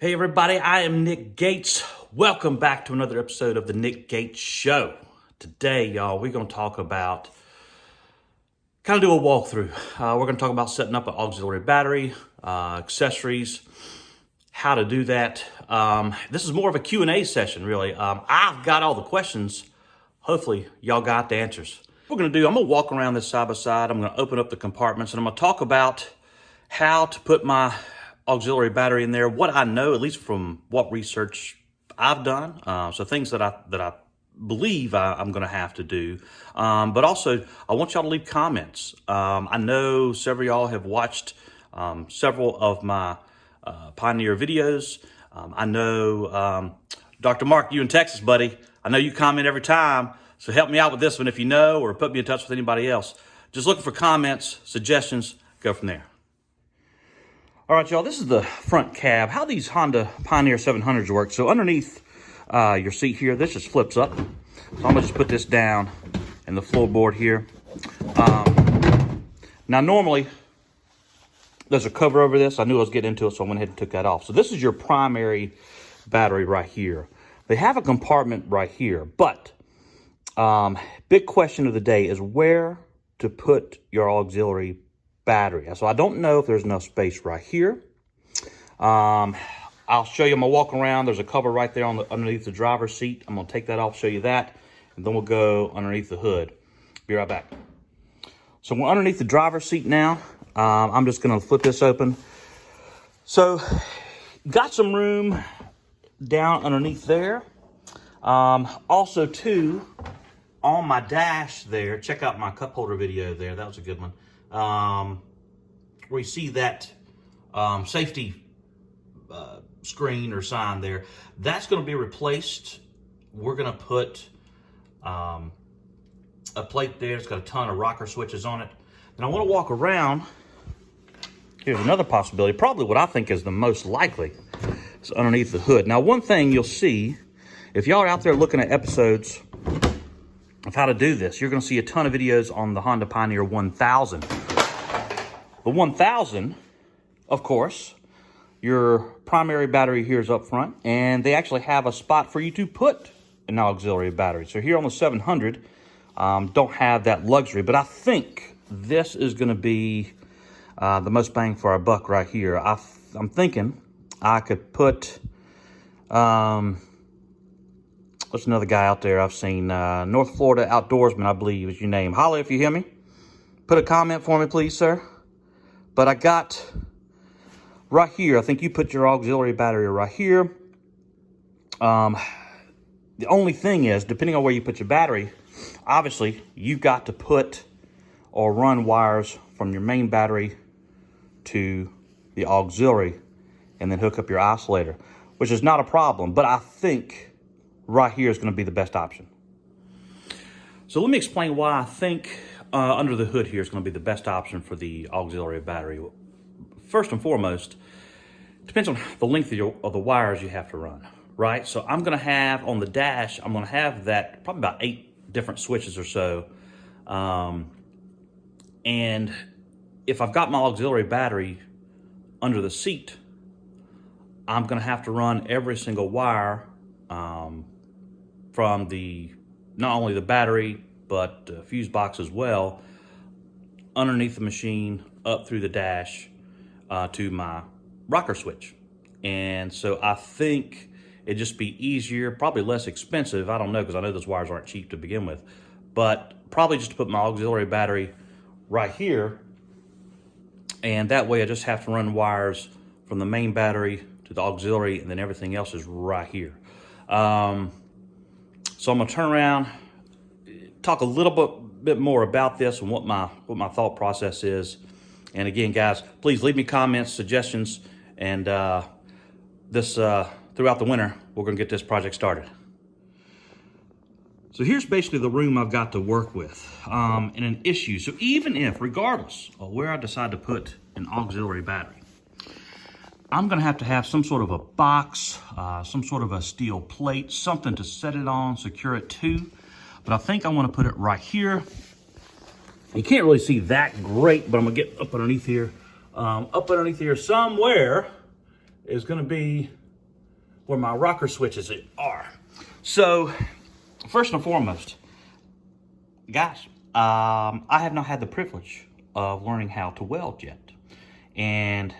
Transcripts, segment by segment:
Hey everybody, I am Nick Gates. Welcome back to another episode of the Nick Gates Show. Today, y'all, we're going to talk about, kind of do a walkthrough. We're going to talk about setting up an auxiliary battery, accessories, how to do that. This is more of a Q&A session, really. I've got all the questions. Hopefully, y'all got the answers. What we're going to do, I'm going to walk around this side by side. I'm going to open up the compartments, and I'm going to talk about how to put my auxiliary battery in there, what I know, at least from what research I've done. So things that I believe I'm going to have to do. But also, I want y'all to leave comments. I know several of y'all have watched several of my Pioneer videos. I know, Dr. Mark, you in Texas, buddy. I know you comment every time. So help me out with this one if you know, or put me in touch with anybody else. Just looking for comments, suggestions, go from there. All right, y'all, this is the front cab. How these Honda Pioneer 700s work. So underneath your seat here, this just flips up. So I'm gonna just put this down in the floorboard here. Now, normally, there's a cover over this. I knew I was getting into it, so I went ahead and took that off. So this is your primary battery right here. They have a compartment right here, but big question of the day is where to put your auxiliary battery. So I don't know if there's enough space right here. I'll show you my walk around. There's a cover right there on underneath the driver's seat. I'm gonna take that off, show you that, and then we'll go underneath the hood. Be right back. So we're underneath the driver's seat now. I'm just gonna flip this open. So got some room down underneath there. Also too, on my dash there, check out my cup holder video there. That was a good one. Where you see that safety screen or sign there, that's going to be replaced. We're going to put a plate there. It's got a ton of rocker switches on it. And I want to walk around. Here's another possibility, probably what I think is the most likely. It's underneath the hood. Now, one thing you'll see, if y'all are out there looking at episodes of how to do this, you're going to see a ton of videos on the Honda Pioneer 1000. The 1000, of course, your primary battery here is up front, and they actually have a spot for you to put an auxiliary battery. So here on the 700, don't have that luxury, but I think this is going to be the most bang for our buck right here. I'm thinking I could put, what's another guy out there I've seen, North Florida Outdoorsman, I believe is your name. Holla if you hear me. Put a comment for me, please, sir. But I got right here, I think you put your auxiliary battery right here. The only thing is, depending on where you put your battery, obviously you've got to put or run wires from your main battery to the auxiliary and then hook up your isolator, which is not a problem, but I think right here is going to be the best option. So let me explain why I think under the hood here is going to be the best option for the auxiliary battery. First and foremost, it depends on the length of the wires you have to run, right? So I'm going to have on the dash, I'm going to have that probably about 8 different switches or so. And if I've got my auxiliary battery under the seat, I'm going to have to run every single wire from the not only the battery but fuse box as well, underneath the machine, up through the dash to my rocker switch. And so I think it'd just be easier, probably less expensive. I don't know, because I know those wires aren't cheap to begin with, but probably just to put my auxiliary battery right here. And that way I just have to run wires from the main battery to the auxiliary, and then everything else is right here. So I'm gonna turn around, talk a little bit more about this and what my thought process is. And again, guys, please leave me comments, suggestions, and this throughout the winter, we're gonna get this project started. So here's basically the room I've got to work with and an issue. So even if, regardless of where I decide to put an auxiliary battery, I'm gonna have to have some sort of a box, some sort of a steel plate, something to set it on, secure it to. But I think I wanna put it right here. You can't really see that great, but I'm gonna get up underneath here. Up underneath here somewhere is gonna be where my rocker switches are. So, first and foremost, guys, I have not had the privilege of learning how to weld yet. And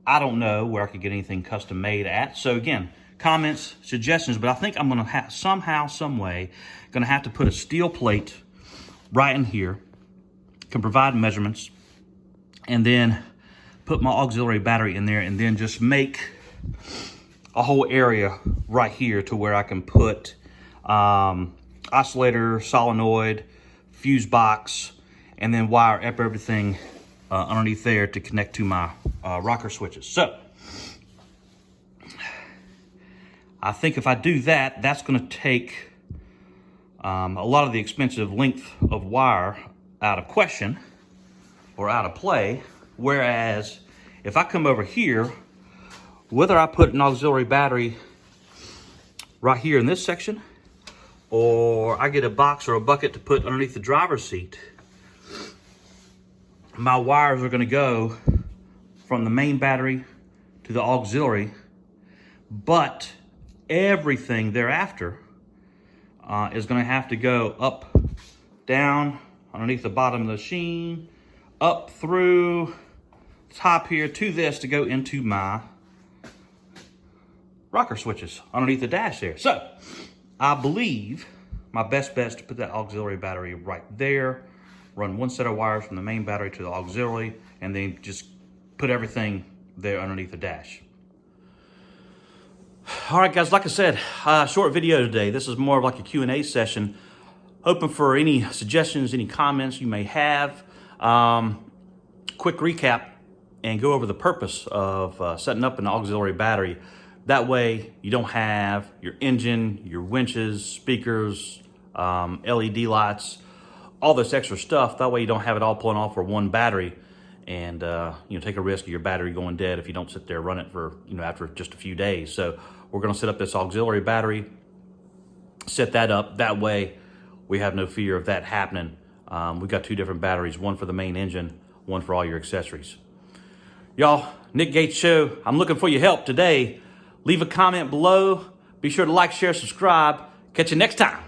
I don't know where I could get anything custom made at. So again, comments, suggestions, but I think I'm gonna have somehow, some way, gonna have to put a steel plate right in here, can provide measurements, and then put my auxiliary battery in there, and then just make a whole area right here to where I can put oscillator, solenoid, fuse box, and then wire up everything underneath there to connect to my rocker switches. So I think if I do that, that's going to take a lot of the expensive length of wire out of question or out of play. Whereas if I come over here, whether I put an auxiliary battery right here in this section, or I get a box or a bucket to put underneath the driver's seat, my wires are going to go from the main battery to the auxiliary, but everything thereafter is going to have to go up, down, underneath the bottom of the sheen, up through top here to this to go into my rocker switches underneath the dash there. So I believe my best bet is to put that auxiliary battery right there, run one set of wires from the main battery to the auxiliary, and then just put everything there underneath the dash. All right, guys, like I said, short video today. This is more of like a Q&A session. Hoping for any suggestions, any comments you may have. Quick recap and go over the purpose of setting up an auxiliary battery. That way you don't have your engine, your winches, speakers, LED lights, all this extra stuff. That way you don't have it all pulling off for one battery and take a risk of your battery going dead if you don't sit there and run it for after just a few days. So we're going to set up this auxiliary battery, set that up. That way we have no fear of that happening. We've got two different batteries, one for the main engine, one for all your accessories. Y'all, Nick Gates Show, I'm looking for your help today. Leave a comment below. Be sure to like, share, subscribe. Catch you next time.